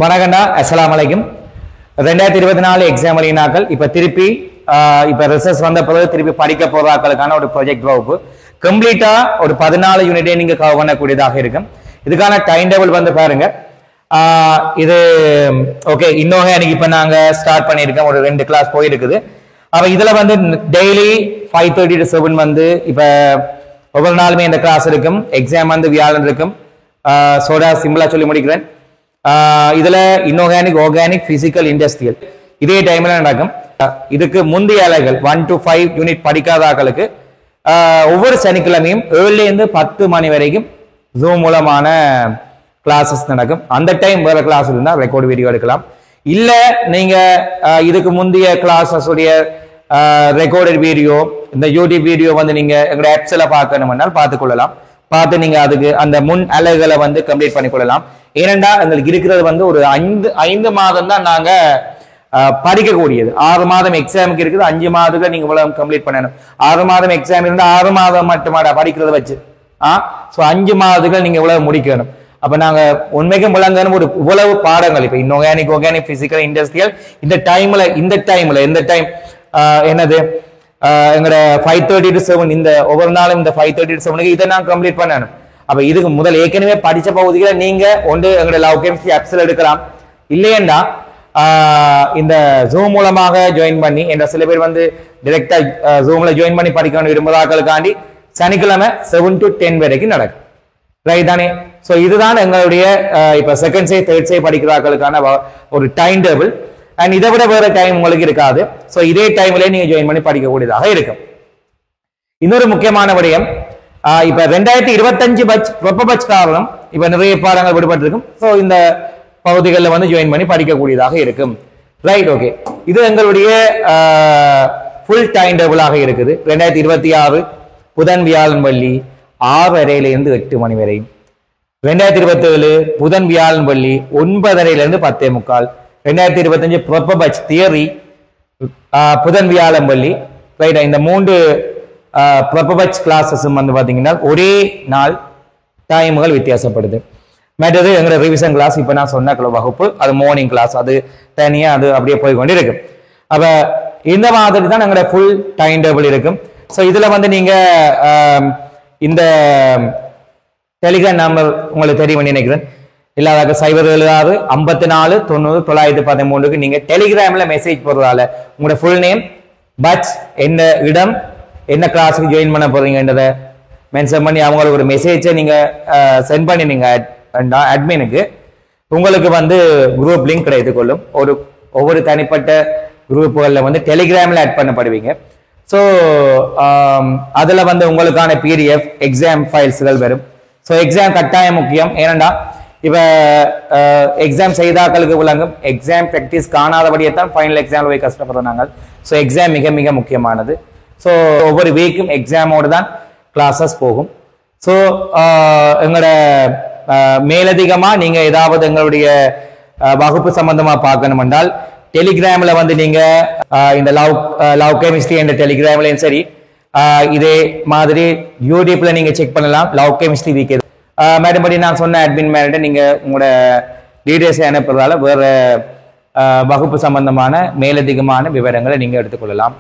வணக்கம்டா, அஸ்ஸலாமு அலைக்கும். 2024 எக்ஸாம் வழியினாக்கள் இப்போ திருப்பி இப்போ ரிசர்ச் வந்த பிறகு திருப்பி படிக்க போறாக்களுக்கான ஒரு ப்ராஜெக்ட் வகுப்பு கம்ப்ளீட்டா ஒரு 14 யூனிட்டே நீங்க கவர் பண்ணக்கூடியதாக இருக்கும். இதுக்கான டைம் டேபிள் வந்து பாருங்க. இது ஓகே, இன்னொரு அன்னைக்கு இப்போ நாங்க ஸ்டார்ட் பண்ணியிருக்கோம். ஒரு 2 கிளாஸ் போயிருக்குது. அப்ப இதுல வந்து டெய்லி 5:30 to 7 வந்து இப்ப ஒவ்வொரு நாளுமே இந்த கிளாஸ் இருக்கும். எக்ஸாம் வந்து வியாழன் இருக்கும். சோடா சிம்பிளா சொல்லி முடிக்கிறேன். இதுல இன்ஆர்கானிக், ஆர்கானிக், பிசிக்கல், இண்டஸ்ட்ரியல் இதே டைம்ல நடக்கும். இதுக்கு முந்தைய அலைகள் 1 to 5 யூனிட் படிக்காத ஆக்களுக்கு ஒவ்வொரு சனிக்கிழமையும் 7 இருந்து 10 மணி வரைக்கும் ஜூம் மூலமான கிளாஸஸ் நடக்கும். அந்த டைம் வேற கிளாஸ் இருந்தா ரெக்கார்டு வீடியோ எடுக்கலாம். இல்ல நீங்க இதுக்கு முந்தைய கிளாஸஸ் உடைய ரெக்கார்டட் வீடியோ, இந்த யூடியூப் வீடியோ வந்து நீங்க எங்க ஆப்ஸ்ல பார்க்கணும்னால் பார்த்துக்கொள்ளலாம். பார்த்து நீங்க அதுக்கு அந்த முன் அலைகளை வந்து கம்ப்ளீட் பண்ணிக்கொள்ளலாம். ஏனென்றா எங்களுக்கு இருக்கிறது வந்து ஒரு 5 மாதம் தான் நாங்க படிக்கக்கூடியது. 6 மாதம் எக்ஸாமுக்கு இருக்குது. 5 மாதத்துக்கு நீங்க இவ்வளவு கம்ப்ளீட் பண்ணணும். 6 மாதம் எக்ஸாம் இருந்தா 6 மாதம் மட்டுமாடா படிக்கிறத வச்சு. சோ 5 மாதத்துக்கு நீங்க இவ்வளவு முடிக்கணும். அப்ப நாங்க உண்மைக்கும் விளங்கணும் ஒரு இவ்வளவு பாடங்கள். இப்ப இன்ஆர்கானிக், ஆர்கானிக், பிசிக்கல், இண்டஸ்ட்ரியல் இந்த டைம்ல எந்த டைம் என்னது எங்களோட 5:30 to 7 இந்த ஒவ்வொரு நாளும் இந்த 5:30 to 7 இதை நான் கம்ப்ளீட் பண்ணணும். அப்ப இதுக்கு முதல் ஏற்கனவே படிச்ச பகுதிகளை நீங்க ஒன்று எங்களோட லவ் கெமிஸ்ட்ரி ஆப்ஸ்ல எடுக்கலாம். இல்லையண்டா இந்த ஜூம் மூலமாக ஜாயின் பண்ணி என்ற சில பேர் வந்து டைரக்டா ஜூம்ல ஜாயின் பண்ணி படிக்கணும் விரும்புதாக்களுக்காண்டி சனிக்கிழமை 7 to 10 வரைக்கும் நடக்கும். ரைட் தானே? சோ இதுதான் எங்களுடைய இப்ப செகண்ட் சே தேர்ட் சே படிக்கிறார்களுக்கான ஒரு டைம் டேபிள். அண்ட் இதை விட வேற டைம் உங்களுக்கு இருக்காது. சோ இதே டைம்ல நீங்க ஜாயின் பண்ணி படிக்கக்கூடியதாக இருக்கும். இன்னொரு முக்கியமான விடயம், இப்ப 2025 பட்ஜ் வெப்ப பட்ஜ் காரணம் இப்ப நிறைய பாடங்கள் விடுபட்டிருக்கும். சோ இந்த பகுதிகளில் வந்து ஜாயின் பண்ணி படிக்கக்கூடியதாக இருக்கும். Right, okay. இது எங்களுடைய ஃபுல் டைம் டேபிளாக இருக்குது. 2026 புதன் வியாழன் வெள்ளி 6:30 8 மணி வரை. 2027 புதன் வியாழன் வெள்ளி 9:30 10:45. 2025 வெப்ப பட்ஜ் தியரி புதன் வியாழன் வெள்ளி. ரைட், இந்த 3 ப்ரொபபட்ச் கிளாஸஸும் வந்து பாத்தீங்கன்னா ஒரே நாள் டைமுகள் வித்தியாசப்படுது. மற்றது எங்களோட ரிவிஷன் கிளாஸ் இப்ப நான் சொன்ன வகுப்பு அது மார்னிங் கிளாஸ், அது தனியா அது அப்படியே போய் கொண்டு இருக்கு. அப்ப இந்த மாதிரி தான் எங்களோட ஃபுல் டைம் டேபிள் இருக்கும். ஸோ இதுல வந்து நீங்க இந்த டெலிகிராம் நம்பர் உங்களுக்கு தெரியும் நினைக்கிறேன். இல்லாத 076 54 90 913 நீங்க டெலிகிராம்ல மெசேஜ் போடுறதால உங்களோட ஃபுல் நேம், பட்ஜ், என்ன இடம், என்ன கிளாஸுக்கு ஜாயின் பண்ண போறீங்கன்றதை மென்ஷன் பண்ணி அவங்களுக்கு ஒரு மெசேஜை நீங்க சென்ட் பண்ணினீங்க அட்மினுக்கு, உங்களுக்கு வந்து குரூப் லிங்க் கிடைத்து கொள்ளும். ஒவ்வொரு தனிப்பட்ட குரூப்புகளில் வந்து டெலிகிராமில் ஆட் பண்ணப்படுவீங்க. ஸோ அதில் வந்து உங்களுக்கான பிடிஎஃப் எக்ஸாம் ஃபைல்ஸ்கள் வரும். ஸோ எக்ஸாம் கட்டாயம் முக்கியம். ஏனண்டா இப்போ எக்ஸாம் செய்தாக்களுக்கு விளங்கும், எக்ஸாம் ப்ராக்டிஸ் காணாதபடியே தான் ஃபைனல் எக்ஸாமில் போய் கஷ்டப்படுறாங்க. ஸோ எக்ஸாம் மிக மிக முக்கியமானது. ஸோ ஒவ்வொரு வீக்கும் எக்ஸாமோடு தான் கிளாஸஸ் போகும். ஸோ எங்களோட மேலதிகமாக நீங்கள் ஏதாவது எங்களுடைய வகுப்பு சம்பந்தமாக பார்க்கணும் என்றால் டெலிகிராமில் வந்து நீங்கள் இந்த லவ் கெமிஸ்ட்ரி என்ற டெலிகிராம்லையும் சரி, இதே மாதிரி யூடியூப்ல நீங்கள் செக் பண்ணலாம். லவ் கெமிஸ்ட்ரி வீக் மறுபடி நான் சொன்ன அட்மின் மேலிட்ட நீங்கள் உங்களோட டீடைல்ஸை அனுப்புறதால வேறு வகுப்பு சம்பந்தமான மேலதிகமான விவரங்களை நீங்கள் எடுத்துக்கொள்ளலாம்.